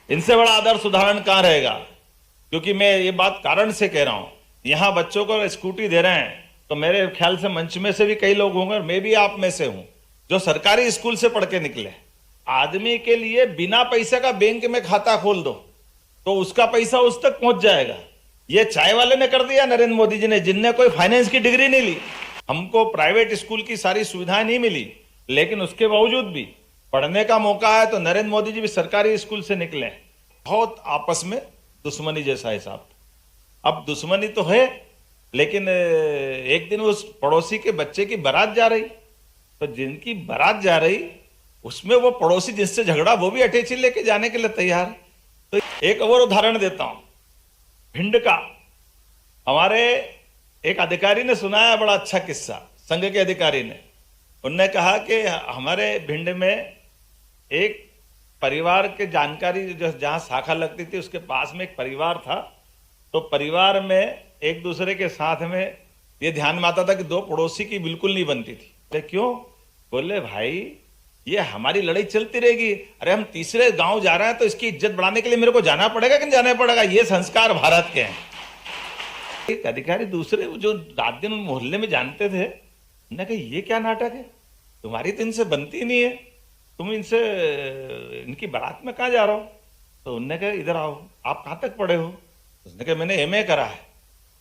इनसे बड़ा आदर्श उदाहरण कहां रहेगा? क्योंकि मैं ये बात कारण से कह रहा हूं, यहां बच्चों को स्कूटी दे रहे हैं तो मेरे ख्याल से मंच में से भी कई लोग होंगे और मैं भी आप में से हूं जो सरकारी स्कूल से पढ़ के निकले। आदमी के लिए बिना पैसे का बैंक में खाता खोल दो तो उसका पैसा उस तक पहुंच जाएगा। ये चाय वाले ने कर दिया, नरेंद्र मोदी जी ने, जिनने कोई फाइनेंस की डिग्री नहीं ली। हमको प्राइवेट स्कूल की सारी सुविधाएं नहीं मिली, लेकिन उसके बावजूद भी पढ़ने का मौका है तो नरेंद्र मोदी जी भी सरकारी स्कूल से निकले। बहुत आपस में दुश्मनी जैसा हिसाब। अब दुश्मनी तो है, लेकिन एक दिन उस पड़ोसी के बच्चे की बारात जा रही, तो जिनकी बारात जा रही उसमें वो पड़ोसी जिससे झगड़ा वो भी अटैची लेके जाने के लिए तैयार। तो एक और उदाहरण देता हूं, भिंड का। हमारे एक अधिकारी ने सुनाया बड़ा अच्छा किस्सा, संघ के अधिकारी ने। उनने कहा कि हमारे भिंड में एक परिवार के जानकारी, जो जहां शाखा लगती थी उसके पास में एक परिवार था, तो परिवार में एक दूसरे के साथ में ये ध्यान में आता था कि दो पड़ोसी की बिल्कुल नहीं बनती थी। बोले क्यों? बोले भाई ये हमारी लड़ाई चलती रहेगी, अरे हम तीसरे गांव जा रहे हैं तो इसकी इज्जत बढ़ाने के लिए मेरे को जाना पड़ेगा कि नहीं जाना पड़ेगा? ये संस्कार भारत के हैं। एक अधिकारी दूसरे जो रात दिन मोहल्ले में जानते थे, उन्होंने कहा ये क्या नाटक है, तुम्हारी तो इनसे बनती नहीं है, तुम इनसे इनकी बारात में कहाँ जा रहा हो? तो उन्होंने कहा इधर आओ, आप कहाँ तक पढ़े हो? उसने कहा मैंने एमए करा है।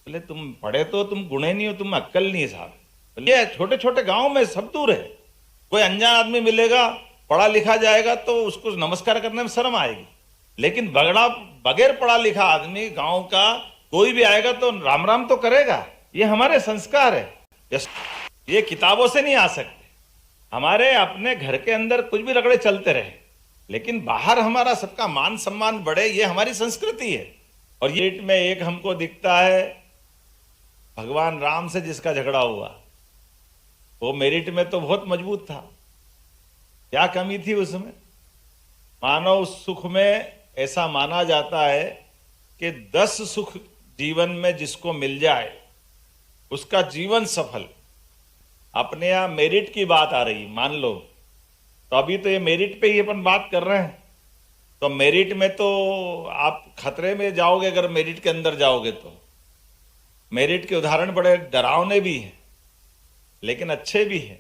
बोले तुम पढ़े तो तुम गुणे नहीं हो, तुम अक्कल नहीं है साहब। बोले छोटे छोटे गाँव में सब दूर है, कोई अनजान आदमी मिलेगा, पढ़ा लिखा जाएगा तो उसको नमस्कार करने में शर्म आएगी, लेकिन बगैर पढ़ा लिखा आदमी गांव का कोई भी आएगा तो राम राम तो करेगा। ये हमारे संस्कार है, ये किताबों से नहीं आ सकते। हमारे अपने घर के अंदर कुछ भी रगड़े चलते रहे, लेकिन बाहर हमारा सबका मान सम्मान बढ़े, ये हमारी संस्कृति है। और ये में एक हमको दिखता है, भगवान राम से जिसका झगड़ा हुआ वो मेरिट में तो बहुत मजबूत था, क्या कमी थी उसमें? मानव सुख में ऐसा माना जाता है कि 10 सुख जीवन में जिसको मिल जाए उसका जीवन सफल। अपने यहां मेरिट की बात आ रही, मान लो, तो अभी तो ये मेरिट पे ही अपन बात कर रहे हैं, तो मेरिट में तो आप खतरे में जाओगे अगर मेरिट के अंदर जाओगे तो। मेरिट के उदाहरण बड़े डरावने भी हैं लेकिन अच्छे भी हैं।